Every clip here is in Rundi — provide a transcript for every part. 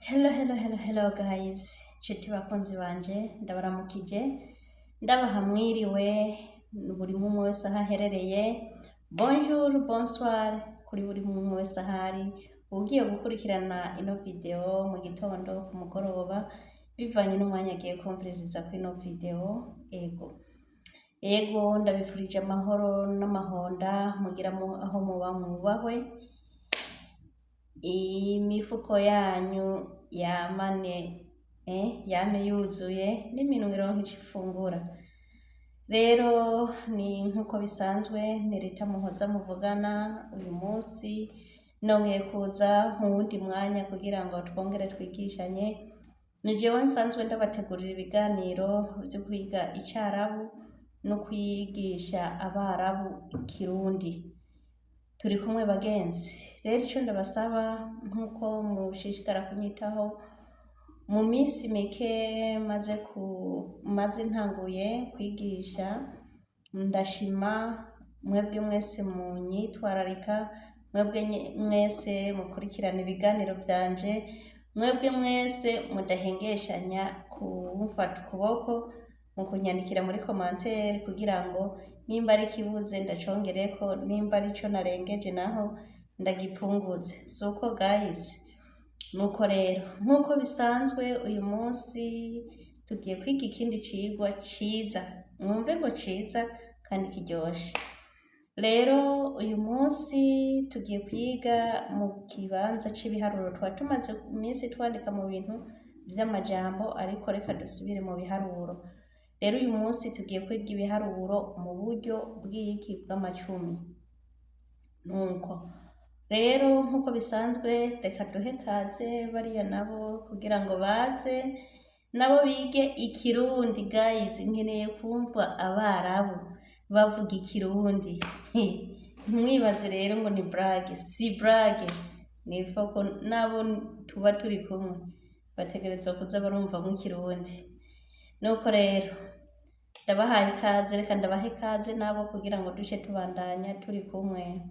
Hello guys, nshuti bakunzi banje ndabaramukije ndabaha mwiriwe buri mumwe wese aho aherereye. Bonjour, bonsoir kuri buri mumwe wese ahari ugiye gukurikirana ino video mu gitondo ku mugoroba bivanye n'umwanya agiye kumviriza ku ino video. Ego ndabifurije amahoro n'amahonda mugira aho muba mwubahwe, imifuko yanyu yame yuzuye n'iminwe ironka ico ifungura. Rero ni nkuko bisanzwe ni Rita Muhoza muvugana. Uyu munsi nongeye kuza mu wundi mwanya kugira ngo twongere twigishanye. Ni jewe nsanzwe ndabategurira ibiganiro vyo kwiga icarabu no kwigisha abarabu ikirundi. Turi kumwe bagenzi. Rero ico ndabasaba nkuko mushishikara kunyitaho mu minsi mike maze ntanguye kwigisha, ndashima mwebwe mwese munyitwararika, mwebwe mwese mukurikirana ibiganiro vyanje, mwebwe mwese mudahengeshanya kumfata ukuboko mu kunyandikira muri commentaire kugira ngo nimba ari kibuze ndacongereko, nimba ari co narengeje naho ndagipunguze. Suko guys, nuko rero nkuko bisanzwe uyu munsi tugiye kwiga ikindi cigwa ciza, mwumve ngo ciza kandi kiryoshe. Rero uyu munsi tugiye kwiga mu kibanza c'ibiharuro. Twari tumaze iminsi twandika mu bintu vy'amajambo, ariko reka dusubire mu biharuro. Rero uyu munsi tugiye kwiga ibiharuro mu buryo bw'iki bw'amacumi. Nuko rero nkuko bisanzwe reka duhe kaze bariya nabo kugira ngo baze nabo bige ikirundi. Guys, nkeneye kumva abarabu bavuga ikirundi. Ntimwibaze rero ngo ni brage, si brage, ni foko nabo tuba turi kumwe bategerezwa kuza barumva mu kirundi. Nuko rero ndabahaye ikaze, reka ndabahe ikaze nabo kugira ngo dushe tubandanya turi kumwe.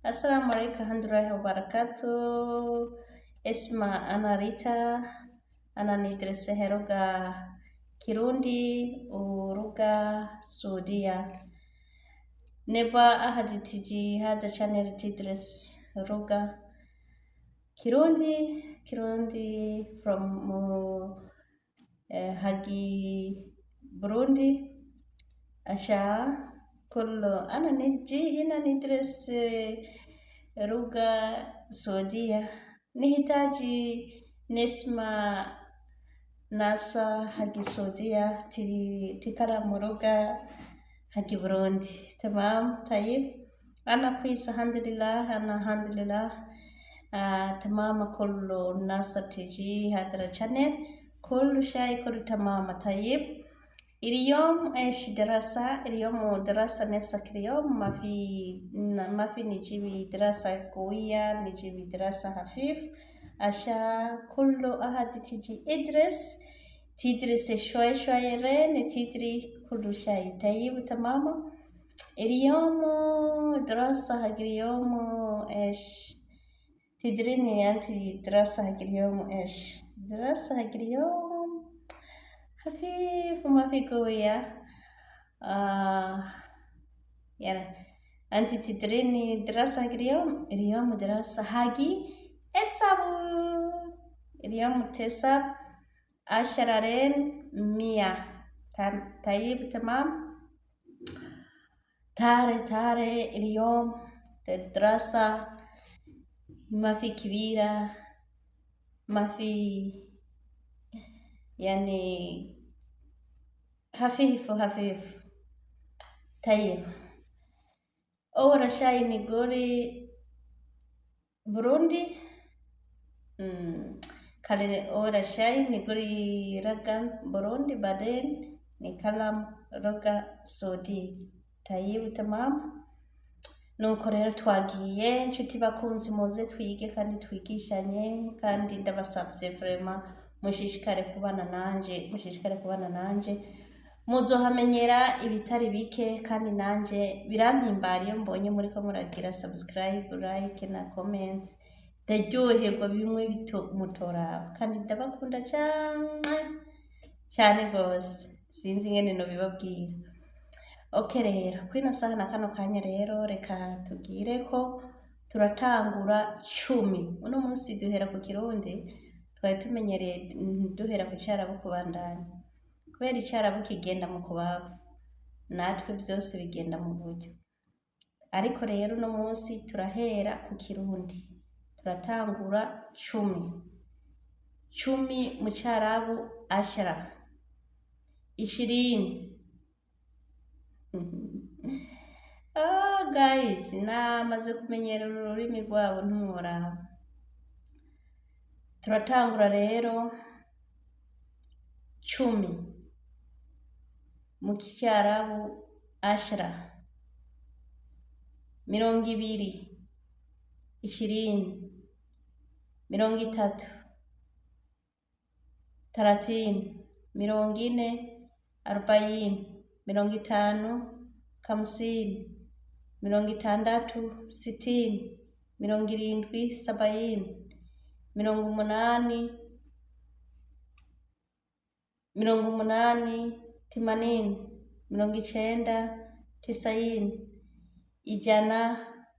Assalamu alaikum warahmatullahi wabarakatuh. Esma ana Rita ana nidrese heruga Kirundi uruga Saudia. Neba ahaditiji hada channel tidres ruga Kirundi from hagi Burundi. Asha kullu ana niji hina nidres ruga Saudia. Nihitaji nisma nasa hagi Saudia tikara muruga hagi Burundi. Tamam طيب أنا كويسة الحمد لله. تمام كل الناس تجي هذا الشانل كل شيء كله تمام. طيب اليوم ايش دراسة؟ اليوم دراسة نفسك اليوم ما في نجيب دراسة قوية، نجيب دراسة خفيف عشان كل أحد تجي تدرس شوي رين تدري كل شيء. طيب تمام. اليوم دراسة حق اليوم ايش تدريني انت؟ دراسة حق اليوم ايش؟ دراسة حق اليوم خفيف وما في قوية. يعني انت تدريني دراسة حق اليوم دراسة حقي اليوم 10 طيب تمام. تاري اليوم الدراسة ما في كبيرة، ما في يعني خفيف. طيب أول شيء نقولي بروندي. خلينا أول شيء نقولي رقم بروندي بعدين نكلم رقم سعودي. طيب تمام. Nuko rero twagiye nshuti bakunzi muze twige kandi twigishanye, kandi ndabasabye vraiment mushishikare kubana nanje muzohamenyera ibitari bike, kandi nanje birampimbara iyo mbonye muri ko muragira subscribe, like na comment, ndaryoherwa bimwe mutoraba kandi ndabakunda cyane rwose sinzi ingene nobibabwira. Okay rero kwino saha na kano kanya rero reka tugire ko turatangura 10. Uno munsi duhera ku Kirundi, twari tumenyereye duhera ku Carabu kubandanya, kubera Icarabu kigenda mu kubavu natwe byose bigenda mu buryo. Ariko rero uno munsi turahera ku Kirundi, turatangura 10 mu Carabu 10, 20. Oh guys, namaze kumenyera ururimi rwabo ntumuraba. Turatangura rero 10 mu Carabu 10, 20, 20, 30, 30, 40, 40, 50, 50, 60, 60, 70, 70, 80, 80, 80, 90, 90,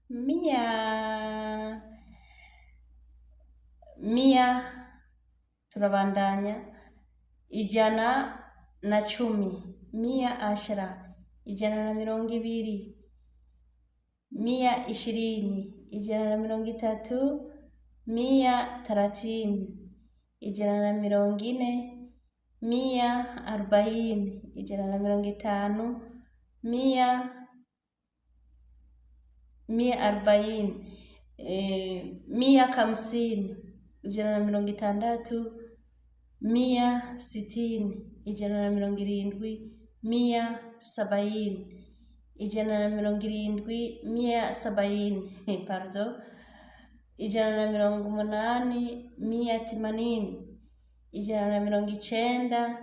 100, 100, turabandanya 110, 110, 120, 120, 130, 130, 140, 140, 150, 140, 150, 160, 160, 170, 170, 170, 170, pardon, 180, 180, 190,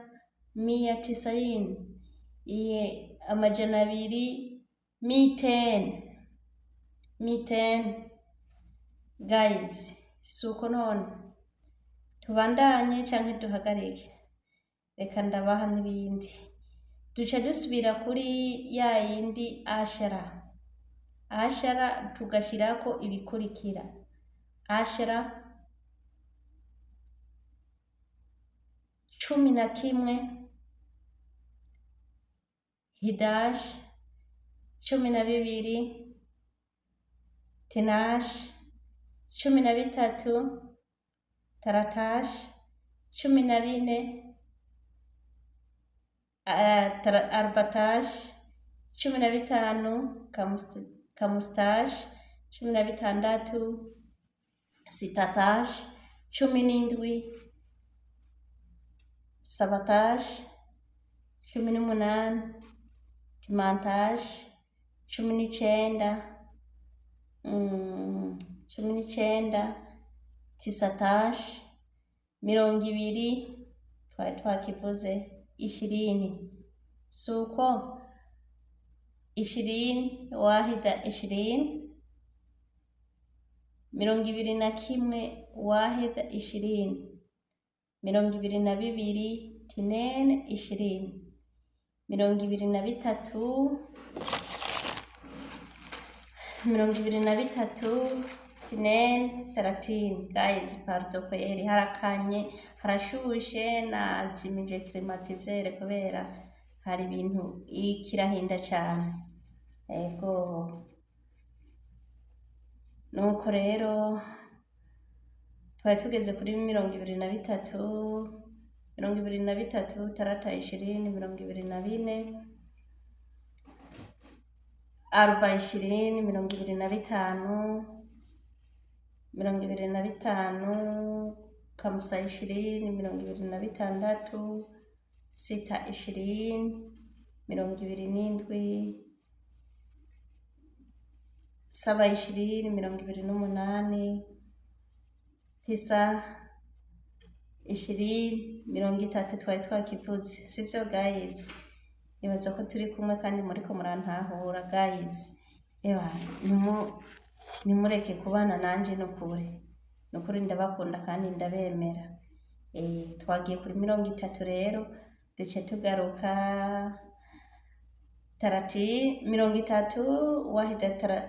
190, amajana abiri, 110, 110. Guys, suko none tubandanye canke duhagarike? Reka ndabaha n'ibindi. Duca dusubira kuri ya yindi 10, 10 tugashirako ibikurikira 10, 11, 11, 12, 12, 13, 13, 14, 14, 15, 15, 16, 16, 17, 17, 18, 18, 19, 19, 19, 20, twari twakivuze 20, suko 20, wahida 20, 21, wahida 20, 22, tinen 20, 23, 23, tinen 13. Guys, pardon kweri harakanye harashushe na jimije climatisere kubera hari ibintu ikirahinda cyane. Ego nuko rero twari tugeze kuri 23, 23, tarata 20, 24, 40, 25, 25, kamsa 20, 26, sita 20, 27, saba 20, 28, tisa 20, 30 twari twakivuze, sivyo guys? Nibaza ko turi kumwe kandi muriko murantahura guys. Nimureke kubana nanje no kure. nukuri ndabakunda kandi ndabemera. Twagiye kuri 30 rero duce tugaruka 30 wahida 30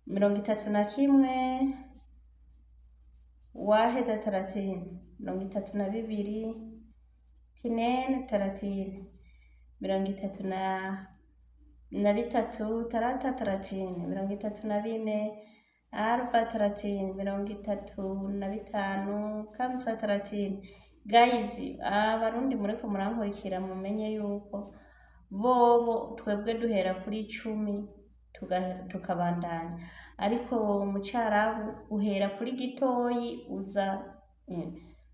31 wahida 30 32 tinene 30 33 tarata 30 34 arba 30 35 kamsa 30. Guys, abarundi mureko murankurikira mumenye yuko bobo twebwe duhera kuri 10 tukabandanya, ariko mu Cyarabu uhera kuri gitoyi uza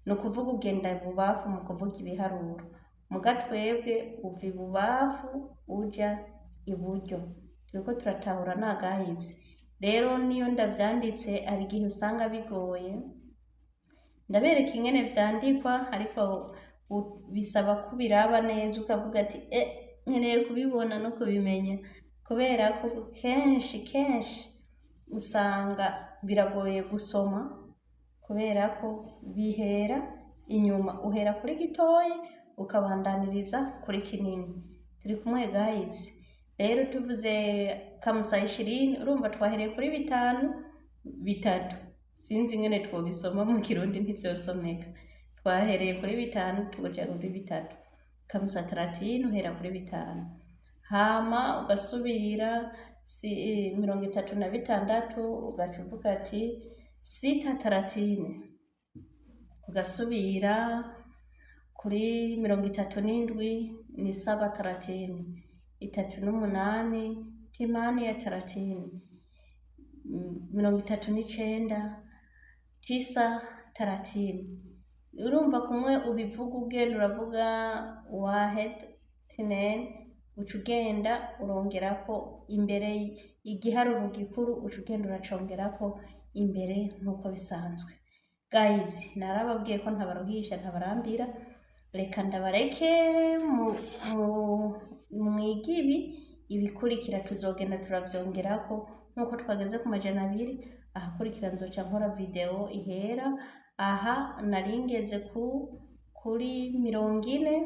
no kuvuga ugenda bubafu mu kuvuga ibiharuro, muga twebwe uva ibubafu uja iburyo. Turiko turatahura na guys. Rero niyo ndavyanditse ari gihe usanga bigoye ndabereka ingene vyandikwa, ariko bisaba kubiraba neza ukavuga ati nkeneye kubibona no kubimenya, kubera ko kenshi usanga biragoye gusoma kubera ko bihera inyuma, uhera kuri gitoyi ukabandaniriza kuri kinini. Turi kumwe guys. Rero tuvuze kamsa 20 urumva twahereye kuri 3 sinzi ingene twobisoma mu Kirundi ntivyosomeka. Twahereye kuri 5 tuja kuri 3 kamsa 30 uhera kuri 5 hama ugasubira 36 ugacuvuga ati 6 ugasubira kuri 37 ni 7 38 timani ya 30 39 9 urumva kumwe ubivuga ugenda uravuga wahed tinen ucugenda urongerako imbere igiharuro gikuru ucugenda uracongerako imbere nkuko bisanzwe. Guys, narababwiye ko ntabaruhisha ntabarambira, reka ndabareke mwigibi ibikurikira tuzogenda turavyongerako nkuko twageze ku 200. Ahakurikira nzoca nkora video ihera aha naringeze kuri 40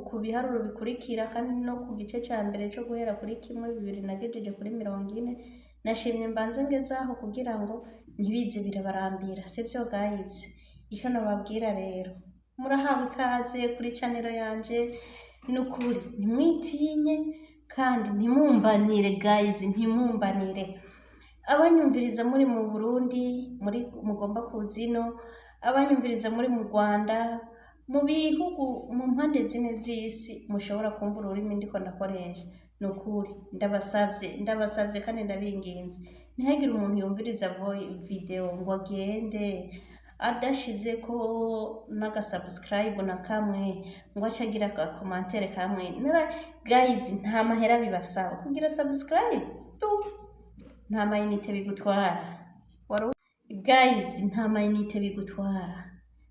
ku biharuro bikurikira, kandi no ku gice ca mbere cyo guhera kuri 1 nagejeje kuri 40. Nashimye mbanze ngezaho kugira ngo ntibize birabarambira, sivyo guys. Icyo nababwira rero, murahawe ikaze kuri channel yanje, nukuri ntimwitinye kandi ntimumbanire guys, ntimumbanire. Abanyumviriza muri mu Burundi mugomba kuzino, abanyumviriza muri mu Rwanda, mu bihugu mu mpande zine z'isi mushobora kumva ururimi ndiko ndakoresha, nukuri ndabasavye kandi ndabinginze ntihagire umuntu yumviriza video ngo agende adashize ko naga subscribe na kamwe ngo acagira ka commentaire kamwe. Guys, nta mahera bibasaba kugira subscribe nta mayinite bigutwara. Guys, nta mayinite bigutwara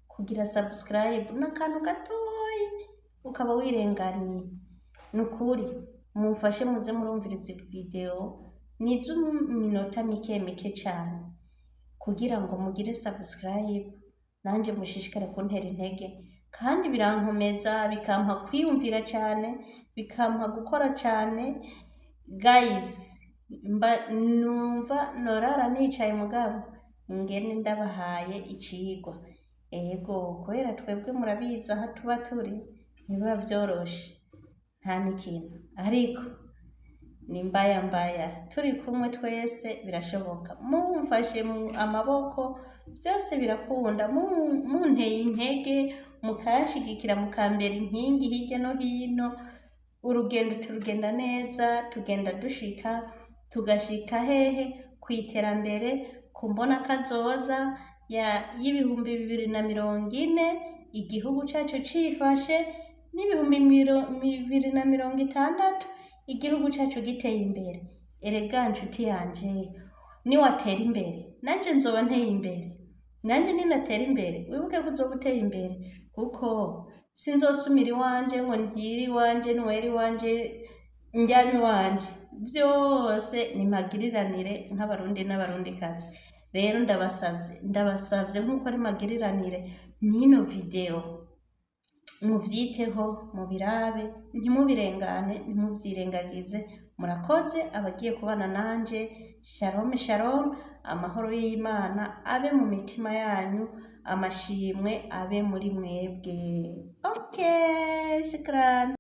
kugira subscribe n'akantu gatoyi ukaba wirenganiye. Nukuri mumfashe muze murumviriza video nizo minota mike cyane kugira ngo mugire subscribe, nanje mushishikare kuntera intege, kandi birankomeza bikampa kwiyumvira cyane, bikampa gukora cyane. Guys, numva norara nicaye mugabo ngene ndabahaye icigwa. Ego kubera twebwe murabiza aha tuba turi niba vyoroshe nta n'ikintu, ariko ni mbaya turi kumwe twese birashoboka. Mumfashe amaboko byose birakunda, munteye intege mukashigikira mukambera inkingi hirya no hino. Urugendo turugenda neza, tugenda dushika tugashika hehe kwiterambere kumbona kazoza y'ibihumbi 2040 igihugu cyacu cifashe, n'ibihumbi 2060 igihugu cyacu giteye imbere. Erega nshuti yanje, ni watera imbere nanje nzoba nteye imbere, nanje ninatera imbere wibuke ko uzoba uteye imbere, kuko sinzosumira iwanje ngo ngiri iwanje n'uweri wanje njyami wanje byose ni magiriranire nk'abarundi n'abarundikazi. Rero ndabasavye nk'uko ari magiriranire n'ino video muvyiteho mubirabe ntimubirengane ntimuvyirengagize. Murakoze abagiye kubana nanje. Shalom shalom, amahoro y'Imana abe mu mitima yanyu, amashimwe abe muri mwebwe. Okay, shukran.